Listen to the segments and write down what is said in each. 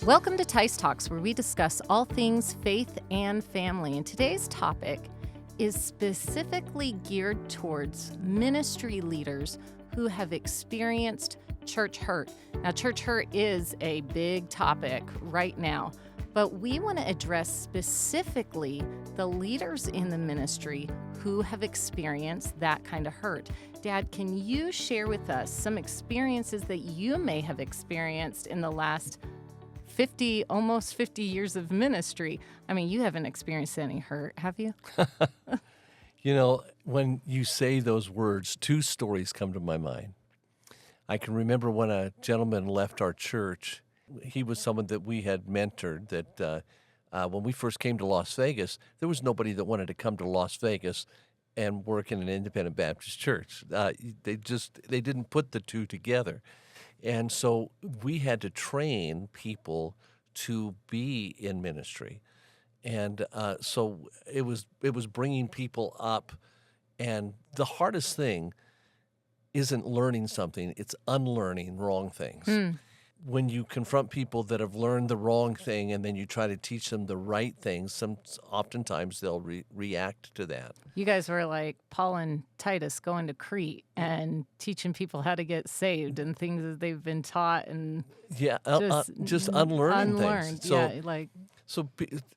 Welcome to Teis Talks, where we discuss all things faith and family. And today's topic is specifically geared towards ministry leaders who have experienced church hurt. Now, church hurt is a big topic right now, but we want to address specifically the leaders in the ministry who have experienced that kind of hurt. Dad, can you share with us some experiences that you may have experienced in the last almost 50 years of ministry? I mean, you haven't experienced any hurt, have you? You know, when you say those words, two stories come to my mind. I can remember when a gentleman left our church. He was someone that we had mentored, that when we first came to Las Vegas, there was nobody that wanted to come to Las Vegas and work in an independent Baptist church. They didn't put the two together. And so we had to train people to be in ministry. And so it was bringing people up. And the hardest thing isn't learning something, it's unlearning wrong things. When you confront people that have learned the wrong thing and then you try to teach them the right things, oftentimes they'll react to that. You guys were like Paul and Titus going to Crete and teaching people how to get saved and things that they've been taught and just unlearning things.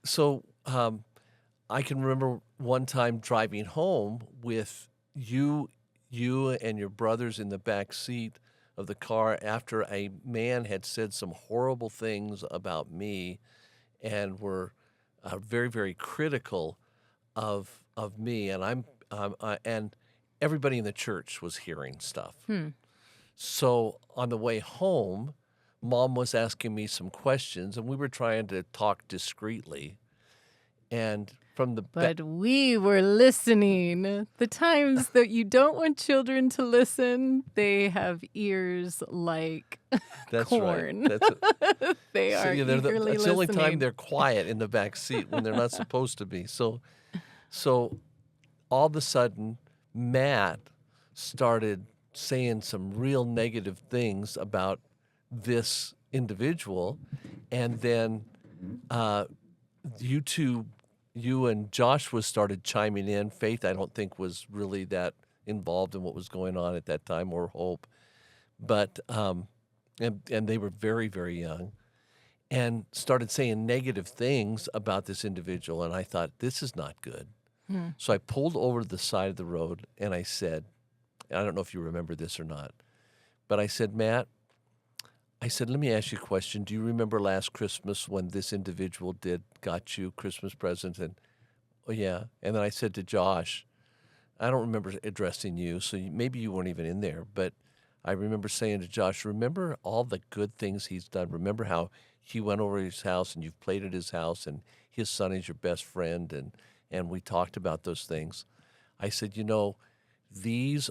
So I can remember one time driving home with you and your brothers in the back seat of the car after a man had said some horrible things about me and were very, very critical of me, and and everybody in the church was hearing stuff. So on the way home, Mom was asking me some questions, and we were trying to talk discreetly. And But we were listening. The times that you don't want children to listen, they have ears like that's corn. Right. They are eagerly listening. It's the only time they're quiet in the back seat when they're not supposed to be. So all of a sudden, Matt started saying some real negative things about this individual, and then you and Joshua started chiming in. Faith, I don't think, was really that involved in what was going on at that time, or Hope. But, and they were very, very young, and started saying negative things about this individual. And I thought, this is not good. So I pulled over to the side of the road, and I said, I don't know if you remember this or not, but I said, Matt, let me ask you a question. Do you remember last Christmas when this individual got you Christmas present? And, oh, yeah. And then I said to Josh, I don't remember addressing you, so maybe you weren't even in there, but I remember saying to Josh, remember all the good things he's done. Remember how he went over to his house and you've played at his house and his son is your best friend, and we talked about those things. I said, this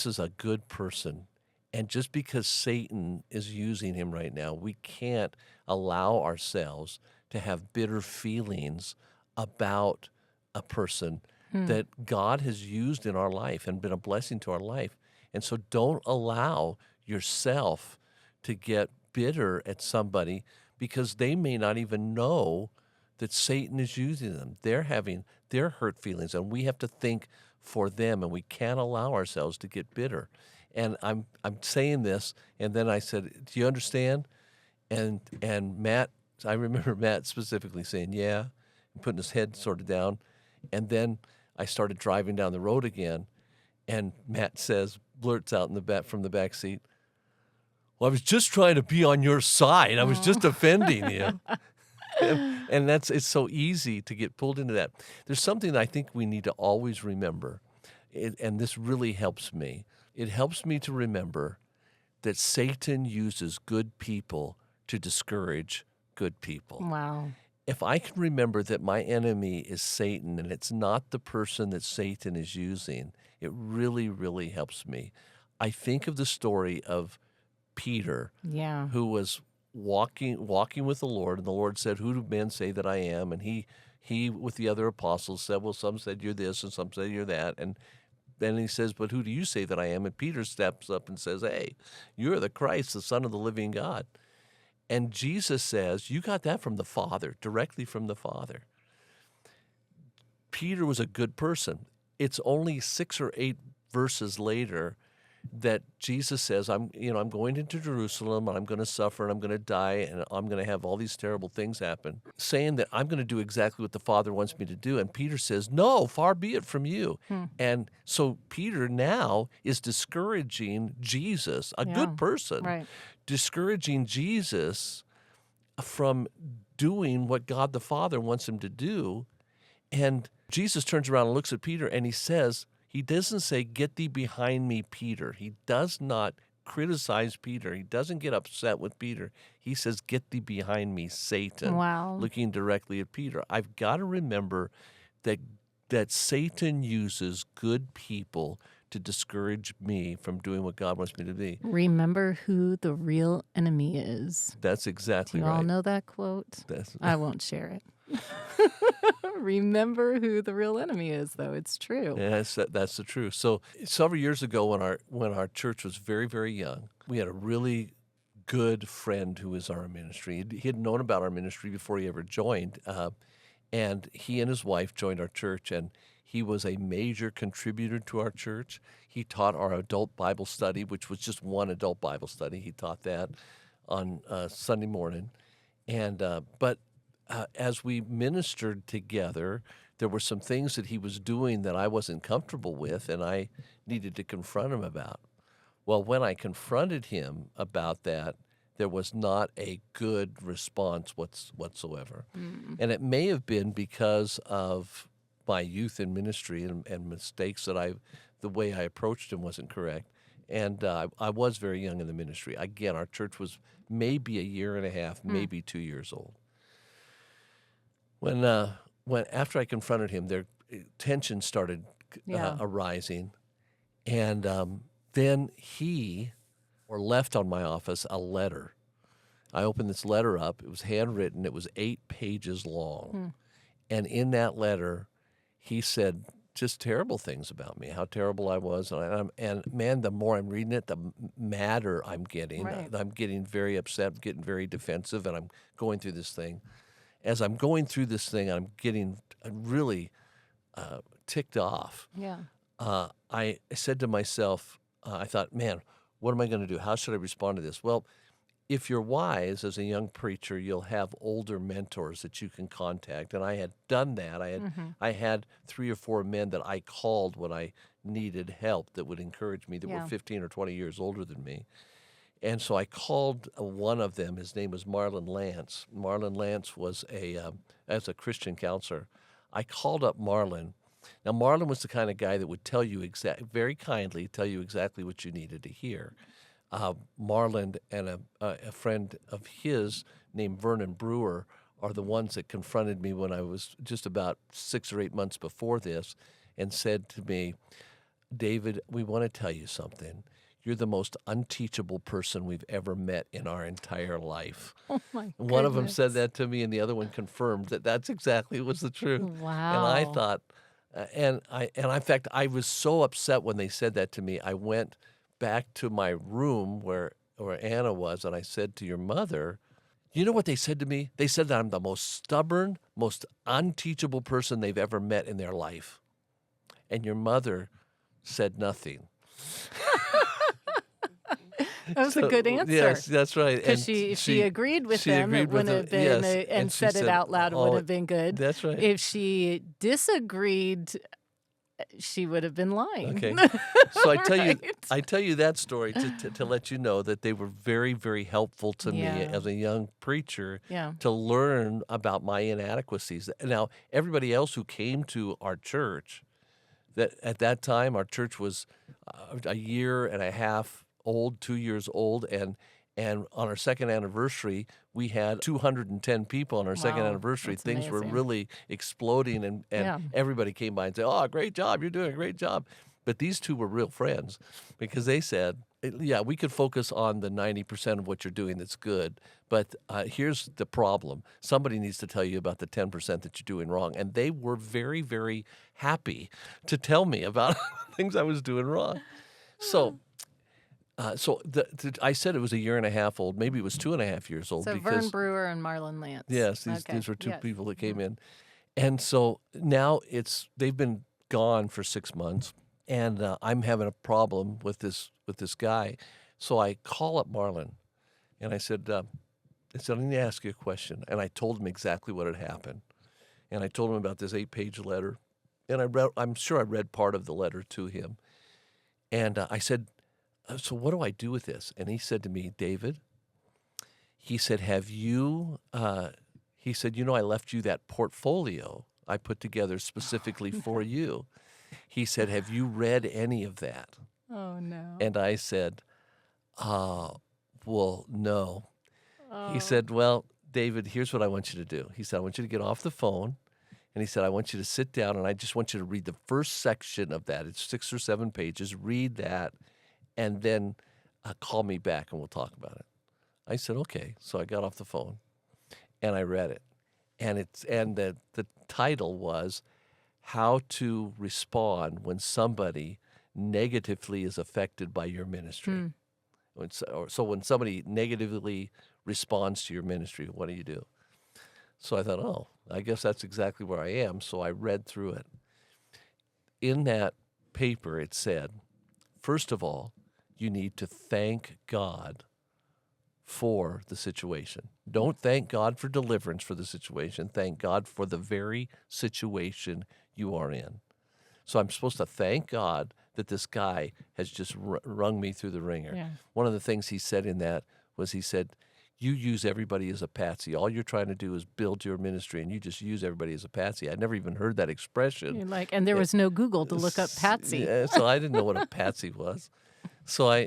is a good person. And just because Satan is using him right now, we can't allow ourselves to have bitter feelings about a person that God has used in our life and been a blessing to our life. And so don't allow yourself to get bitter at somebody because they may not even know that Satan is using them. They're having their hurt feelings, and we have to think for them, and we can't allow ourselves to get bitter. And I'm saying this, and then I said, do you understand? And Matt, I remember Matt specifically saying, yeah, and putting his head sort of down. And then I started driving down the road again, and Matt blurts out from the back seat, well, I was just trying to be on your side. I was just offending you. And it's so easy to get pulled into that. There's something that I think we need to always remember, and this really helps me. It helps me to remember that Satan uses good people to discourage good people. Wow. If I can remember that my enemy is Satan and it's not the person that Satan is using, it really, really helps me. I think of the story of Peter, who was walking with the Lord, and the Lord said, who do men say that I am? And he with the other apostles said, well, some said you're this and some said you're that. And then he says, but who do you say that I am? And Peter steps up and says, hey, you're the Christ, the Son of the living God. And Jesus says, you got that from the Father, directly from the Father. Peter was a good person. It's only 6 or 8 verses later that Jesus says, I'm going into Jerusalem, and I'm going to suffer, and I'm going to die, and I'm going to have all these terrible things happen, saying that I'm going to do exactly what the Father wants me to do. And Peter says, no, far be it from you. And so Peter now is discouraging Jesus, a good person, Right. discouraging Jesus from doing what God the Father wants him to do. And Jesus turns around and looks at Peter, and he doesn't say, get thee behind me, Peter. He does not criticize Peter. He doesn't get upset with Peter. He says, get thee behind me, Satan, Wow. looking directly at Peter. I've got to remember that Satan uses good people to discourage me from doing what God wants me to be. Remember who the real enemy is. That's Do exactly you right. all know that quote? I won't share it. Remember who the real enemy is, though. It's true. Yeah, that's the truth. So several years ago, when our church was very, very young, we had a really good friend who was our ministry. He had known about our ministry before he ever joined, and he and his wife joined our church, and he was a major contributor to our church. He taught our adult Bible study, which was just one adult Bible study. He taught that on Sunday morning, and but as we ministered together, there were some things that he was doing that I wasn't comfortable with, and I needed to confront him about. Well, when I confronted him about that, there was not a good response whatsoever. And it may have been because of my youth in ministry and mistakes the way I approached him wasn't correct. And I was very young in the ministry. Again, our church was maybe a year and a half, maybe 2 years old. When after I confronted him, their tension started arising, and then he left on my office a letter. I opened this letter up. It was handwritten. It was 8 pages long, and in that letter, he said just terrible things about me, how terrible I was, and man, the more I'm reading it, the madder I'm getting. Right. I'm getting very upset, getting very defensive, and I'm going through this thing. As I'm going through this thing, I'm getting really ticked off. Yeah. I said to myself, I thought, man, what am I going to do? How should I respond to this? Well, if you're wise as a young preacher, you'll have older mentors that you can contact. And I had done that. I had 3 or 4 men that I called when I needed help that would encourage me that were 15 or 20 years older than me. And so I called one of them. His name was Marlon Lance. Marlon Lance was as a Christian counselor. I called up Marlon. Now, Marlon was the kind of guy that would tell you very kindly tell you exactly what you needed to hear. Marlon and a friend of his named Vernon Brewer are the ones that confronted me when I was just about 6 or 8 months before this and said to me, David, we want to tell you something. You're the most unteachable person we've ever met in our entire life. Oh, my goodness. One of them said that to me, and the other one confirmed that that's exactly was the truth. Wow. And I thought, in fact, I was so upset when they said that to me. I went back to my room where Anna was, and I said to your mother, you know what they said to me? They said that I'm the most stubborn, most unteachable person they've ever met in their life. And your mother said nothing. That was a good answer. Yes, that's right. Because if she agreed with them, it wouldn't have been, and said it out loud, it would have been good. That's right. If she disagreed, she would have been lying. Okay. So Right. I tell you that story to let you know that they were very, very helpful to me Yeah. as a young preacher Yeah. to learn about my inadequacies. Now, everybody else who came to our church, that at that time our church was a year and a half old, 2 years old, and on our second anniversary, we had 210 people on our second Wow, anniversary. that's Things were amazing. really exploding, and Yeah. everybody came by and said, "Oh, great job! You're doing a great job." But these two were real friends because they said, "Yeah, we could focus on the 90% of what you're doing that's good, but here's the problem. Somebody needs to tell you about the 10% that you're doing wrong." And they were very, very happy to tell me about things I was doing wrong. So I said it was a year and a half old. Maybe it was 2.5 years old So Vern because Brewer and Marlon Lance. yes, Okay. these were two Yes. people that came in, and so now they've been gone for 6 months, and I'm having a problem with this guy. So I call up Marlon, and I need to ask you a question, and I told him exactly what had happened, and I told him about this 8-page letter, and I'm sure I read part of the letter to him, and I said, so what do I do with this? And he said to me, David, he said, have you, he said, I left you that portfolio I put together specifically for you. He said, have you read any of that? Oh, no. And I said, well, no. He Oh. said, well, David, here's what I want you to do. He said, I want you to get off the phone. And he said, I want you to sit down and I just want you to read the first section of that. It's 6 or 7 pages. Read that and then call me back and we'll talk about it. I said, okay. So I got off the phone and I read it. And the title was How to Respond When Somebody Negatively is Affected by Your Ministry. So when somebody negatively responds to your ministry, what do you do? So I thought, oh, I guess that's exactly where I am. So I read through it. In that paper, it said, first of all, you need to thank God for the situation. Don't thank God for deliverance for the situation. Thank God for the very situation you are in. So I'm supposed to thank God that this guy has just wrung me through the ringer. Yeah. One of the things he said in that was he said, you use everybody as a patsy. All you're trying to do is build your ministry, and you just use everybody as a patsy. I'd never even heard that expression. You're like, and there was no Google to look up Patsy. Yeah, so I didn't know what a patsy was. So I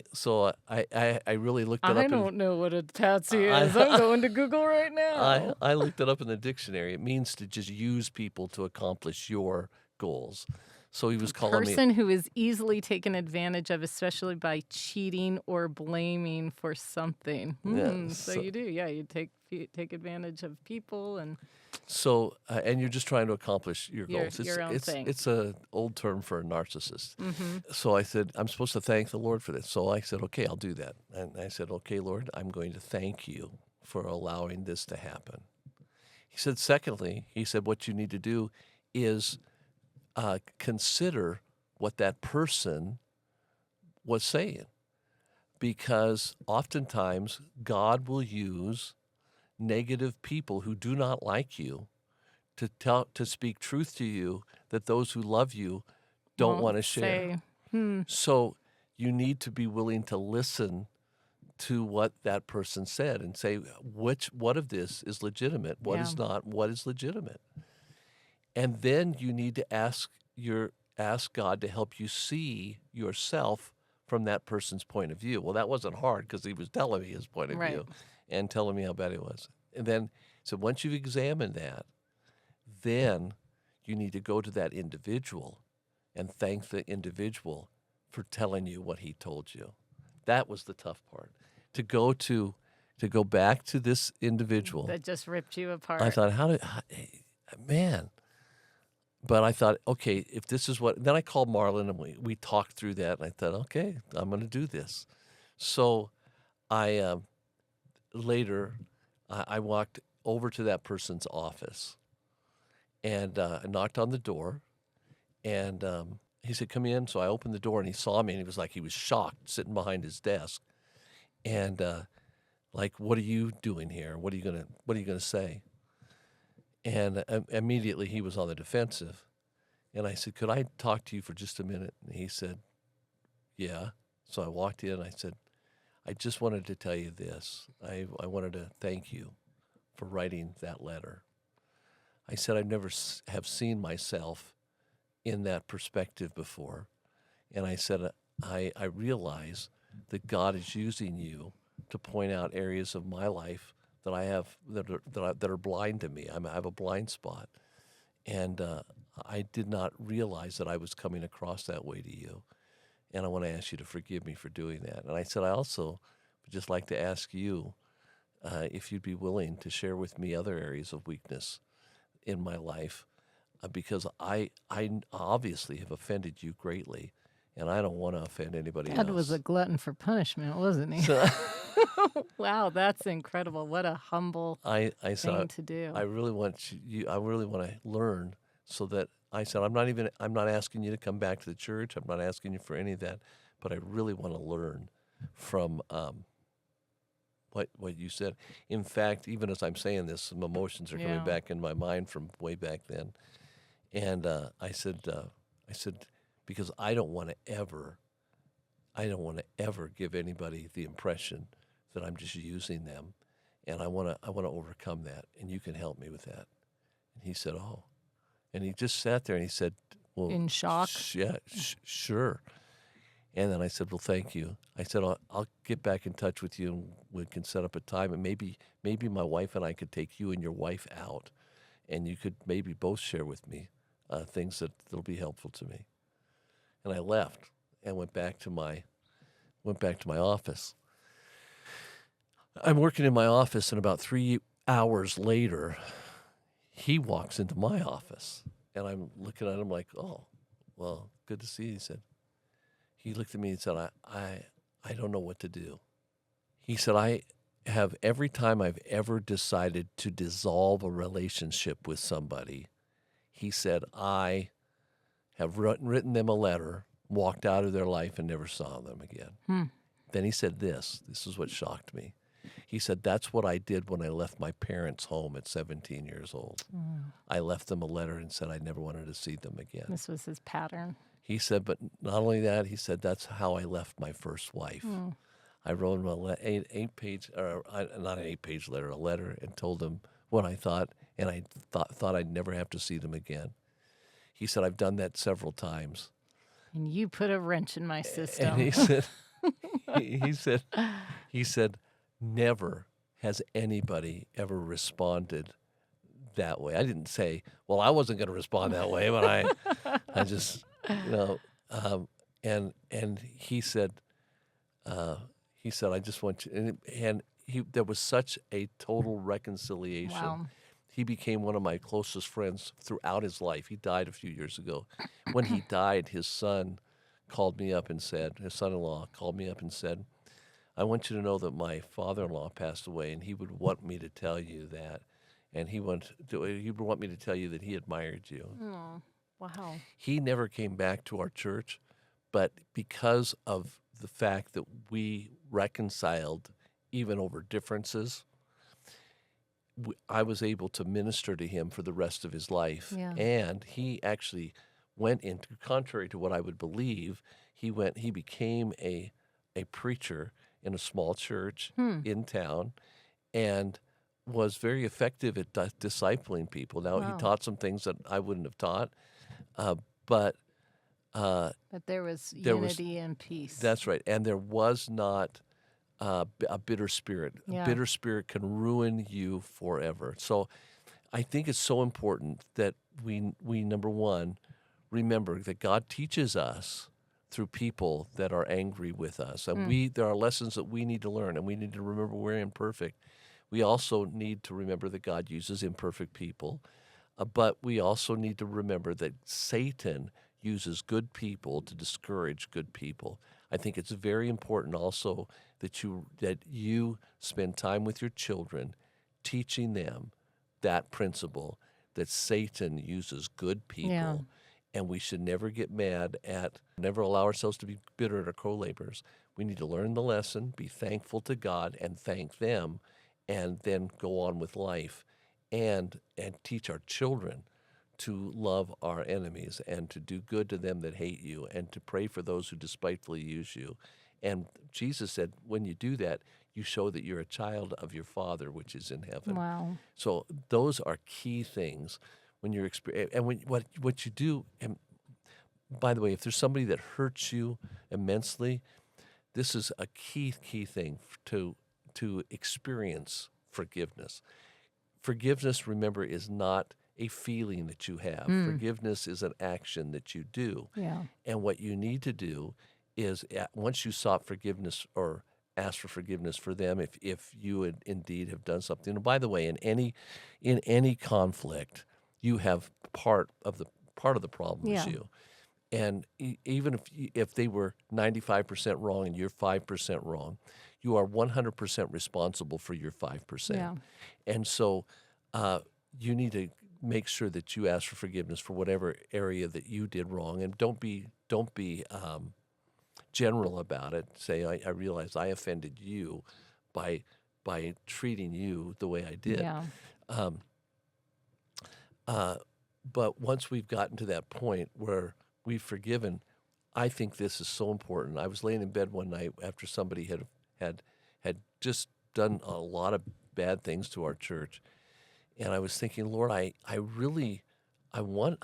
really looked it up. I don't know what a Patsy is. I'm going to Google right now. I looked it up in the dictionary. It means to just use people to accomplish your goals. So he was calling me Person who is easily taken advantage of, especially by cheating or blaming for something. So you do, you take advantage of people and. So and you're just trying to accomplish your goals. Your own thing. It's an old term for a narcissist. Mm-hmm. So I said, I'm supposed to thank the Lord for this. So I said, okay, I'll do that. And I said, okay, Lord, I'm going to thank you for allowing this to happen. He said, secondly, what you need to do is consider what that person was saying, because oftentimes God will use negative people who do not like you to speak truth to you that those who love you don't want to share. So you need to be willing to listen to what that person said and say, what of this is legitimate? What is not? What is legitimate? And then you need to ask God to help you see yourself from that person's point of view. Well, that wasn't hard because he was telling me his point of view and telling me how bad it was. And then, so once you've examined that, then you need to go to that individual and thank the individual for telling you what he told you. That was the tough part. To go back to this individual that just ripped you apart. I thought, man. But I thought, okay, if this is what, then I called Marlon and we talked through that. And I thought, okay, I'm going to do this. So I later I walked over to that person's office and I knocked on the door and he said, come in. So I opened the door and he saw me and he was shocked sitting behind his desk. And like, what are you doing here? What are you gonna say? And immediately he was on the defensive. And I said, could I talk to you for just a minute? And he said, yeah. So I walked in and I said, I just wanted to tell you this. I wanted to thank you for writing that letter. I said, I've never have seen myself in that perspective before. And I said, I realize that God is using you to point out areas of my life that I have that are blind to me. I have a blind spot, and I did not realize that I was coming across that way to you, and I want to ask you to forgive me for doing that. And I said, I also would just like to ask you if you'd be willing to share with me other areas of weakness in my life, because I obviously have offended you greatly, and I don't want to offend anybody Dad was a else. glutton for punishment, wasn't he? So Wow, that's incredible. What a humble I said, thing to do. I really want I really want to learn, so that I said, I'm not asking you to come back to the church. I'm not asking you for any of that, but I really want to learn from what you said. In fact, even as I'm saying this, some emotions are coming Yeah. back in my mind from way back then. And I said, because I don't want to ever give anybody the impression that I'm just using them, and I want to overcome that, and you can help me with that. And he said, oh, and he just sat there and he said, well, In shock? yeah, sure. And then I said, well, thank you. I said, I'll get back in touch with you, and we can set up a time, and maybe my wife and I could take you and your wife out, and you could maybe both share with me things that'll be helpful to me. And I left and went back to my office. I'm working in my office, and about 3 hours later, he walks into my office, and I'm looking at him like, oh, well, good to see you. He looked at me and said, I don't know what to do. He said, I have, every time I've ever decided to dissolve a relationship with somebody, he said, I have written them a letter, walked out of their life, and never saw them again. Then he said this is what shocked me. He said, that's what I did when I left my parents' home at 17 years old. I left them a letter and said I never wanted to see them again. This was his pattern. He said, but not only that, he said, that's how I left my first wife. I wrote him not an 8-page letter, a letter, and told him what I thought, and I thought I'd never have to see them again. He said, I've done that several times. And you put a wrench in my system. And he said, never has anybody ever responded that way. I didn't say, well, I wasn't going to respond that way, but I just, and he said, I just want you, and there was such a total reconciliation. Wow. He became one of my closest friends throughout his life. He died a few years ago. When he died, his son-in-law called me up and said, I want you to know that my father-in-law passed away, and he would want me to tell you that. And he would want me to tell you that he admired you. Oh, wow. He never came back to our church, but because of the fact that we reconciled even over differences, I was able to minister to him for the rest of his life. Yeah. And he actually went into, contrary to what I would believe, he became a preacher in a small church in town, and was very effective at discipling people. Now, Wow. he taught some things that I wouldn't have taught, but there was unity and peace. that's right. And there was not a bitter spirit. Yeah. A bitter spirit can ruin you forever. So I think it's so important that we number one, remember that God teaches us through people that are angry with us. And there are lessons that we need to learn, and we need to remember we're imperfect. We also need to remember that God uses imperfect people, but we also need to remember that Satan uses good people to discourage good people. I think it's very important also that you spend time with your children, teaching them that principle, that Satan uses good people. Yeah. And we should never get mad never allow ourselves to be bitter at our co-laborers. We need to learn the lesson, be thankful to God and thank them, and then go on with life and teach our children to love our enemies and to do good to them that hate you and to pray for those who despitefully use you. And Jesus said, when you do that, you show that you're a child of your Father, which is in heaven. Wow. So those are key things when you're what you do. And by the way, if there's somebody that hurts you immensely, this is a key thing to experience forgiveness. Forgiveness, remember, is not a feeling that you have. Forgiveness is an action that you do. Yeah. And what you need to do is, once you sought forgiveness or asked for forgiveness for them, if you indeed have done something. And by the way, in any conflict, you have part of the problem is Yeah. you. And even if they were 95% wrong and you're 5% wrong, you are 100% responsible for your 5%. Yeah. And so you need to make sure that you ask for forgiveness for whatever area that you did wrong, and don't be general about it. Say, I realize I offended you by treating you the way I did. Yeah. But once we've gotten to that point where we've forgiven, I think this is so important. I was laying in bed one night after somebody had just done a lot of bad things to our church, and I was thinking, Lord, I want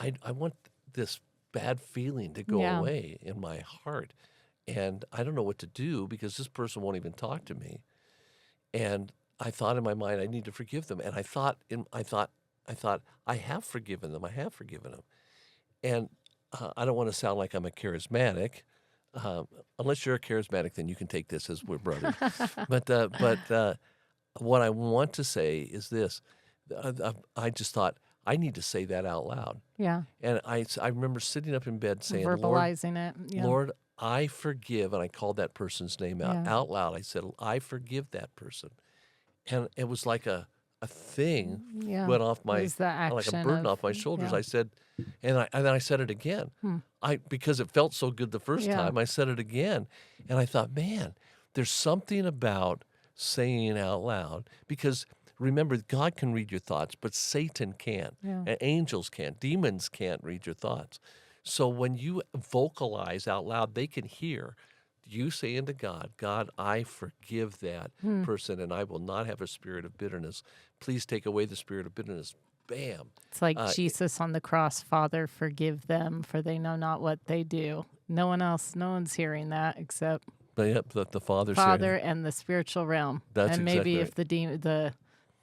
this bad feeling to go Yeah. away in my heart, and I don't know what to do because this person won't even talk to me. And I thought in my mind, I need to forgive them, and I thought I have forgiven them. I have forgiven them, and I don't want to sound like I'm a charismatic. Unless you're a charismatic, then you can take this as we're brothers. But what I want to say is this. I just thought, I need to say that out loud. Yeah. And I remember sitting up in bed saying, Verbalizing it. Yeah. Lord, I forgive. And I called that person's name Yeah. out loud. I said, I forgive that person. And it was like a thing Yeah. went off It my, was the like a action burden of- off my shoulders. yeah. I said, and then I said it again. Because it felt so good the first Yeah. time, I said it again. And I thought, man, there's something about saying it out loud, because remember, God can read your thoughts, but Satan can't. Yeah. And angels can't. Demons can't read your thoughts. So when you vocalize out loud, they can hear you saying to God, God, I forgive that person, and I will not have a spirit of bitterness. Please take away the spirit of bitterness. Bam. It's like Jesus on the cross, Father, forgive them, for they know not what they do. No one's hearing that except But yep, the Father's Father hearing and the spiritual realm. That's and maybe exactly if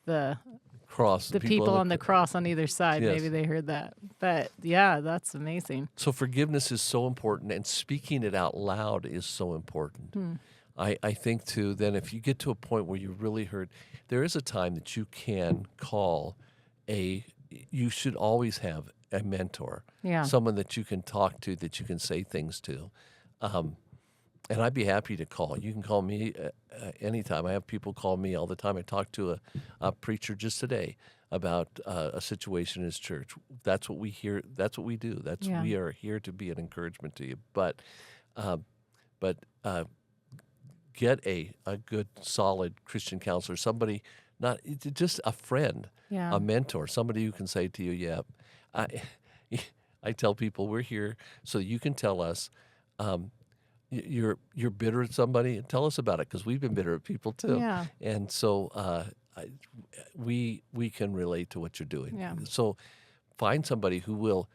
the cross. people on the cross on either side, Yes. maybe they heard that. But yeah, that's amazing. So forgiveness is so important, and speaking it out loud is so important. I think, too, then if you get to a point where you really hurt, there is a time that you can call you should always have a mentor, Yeah. someone that you can talk to, that you can say things to. And I'd be happy to call. You can call me anytime. I have people call me all the time. I talked to a preacher just today about a situation in his church. That's what we hear. That's what we do. Yeah. We are here to be an encouragement to you. But get a good, solid Christian counselor, somebody, not just a friend, Yeah. a mentor, somebody who can say to you, yeah, I tell people we're here so you can tell us you're bitter at somebody, and tell us about it, because we've been bitter at people too. Yeah. And so we can relate to what you're doing. Yeah. So find somebody who will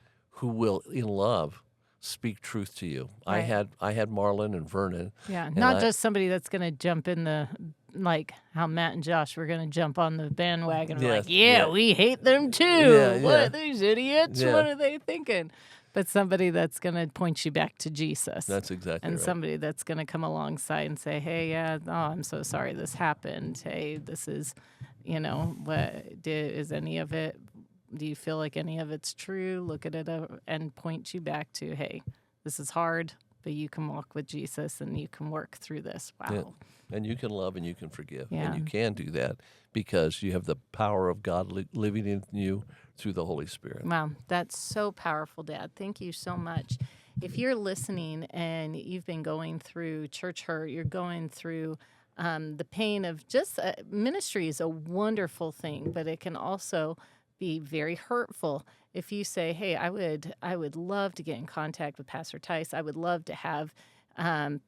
in love speak truth to you. Right. I had Marlon and Vernon. Yeah. and Not I- just somebody that's going to jump in like how Matt and Josh were going to jump on the bandwagon. Yes, Like, yeah, yeah. we hate them too. Yeah, What, yeah. these idiots? Yeah. What are they thinking? But somebody that's going to point you back to Jesus. That's exactly And right. somebody that's going to come alongside and say, hey, yeah, oh, I'm so sorry this happened. Hey, this is, is any of it, do you feel like any of it's true? Look at it and point you back to, hey, this is hard, but you can walk with Jesus and you can work through this. Wow. Yeah. And you can love and you can forgive. Yeah. And you can do that because you have the power of God living in you through the Holy Spirit. Wow, that's so powerful, Dad. Thank you so much. If you're listening and you've been going through church hurt, you're going through the pain of just ministry is a wonderful thing, but it can also be very hurtful. If you say, "Hey, I would love to get in contact with Pastor Teis. I would love to have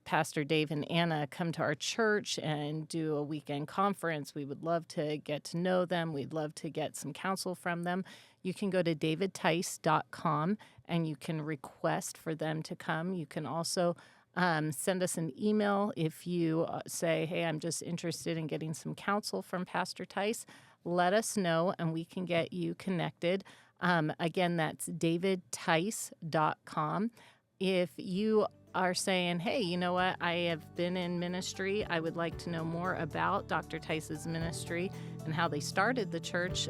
Pastor Dave and Anna come to our church and do a weekend conference. We would love to get to know them. We'd love to get some counsel from them." You can go to davidteis.com and you can request for them to come. You can also send us an email if you say, "Hey, I'm just interested in getting some counsel from Pastor Teis." Let us know and we can get you connected. Again, that's davidteis.com. If you are saying, hey, you know what? I have been in ministry. I would like to know more about Dr. Teis's ministry and how they started the church.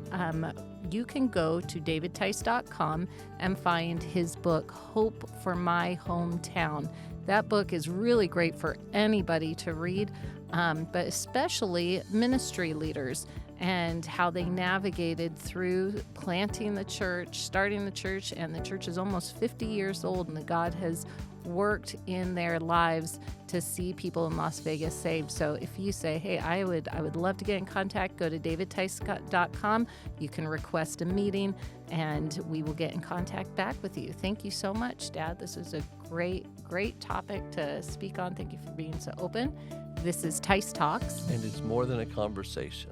You can go to davidteis.com and find his book, Hope for My Hometown. That book is really great for anybody to read, but especially ministry leaders and how they navigated through planting the church, starting the church, and the church is almost 50 years old, and that God has worked in their lives to see people in Las Vegas saved. So if you say, hey, I would love to get in contact, go to davidteis.com. You can request a meeting, and we will get in contact back with you. Thank you so much, Dad. This is a great topic to speak on. Thank you for being so open. This is Teis Talks. And it's more than a conversation.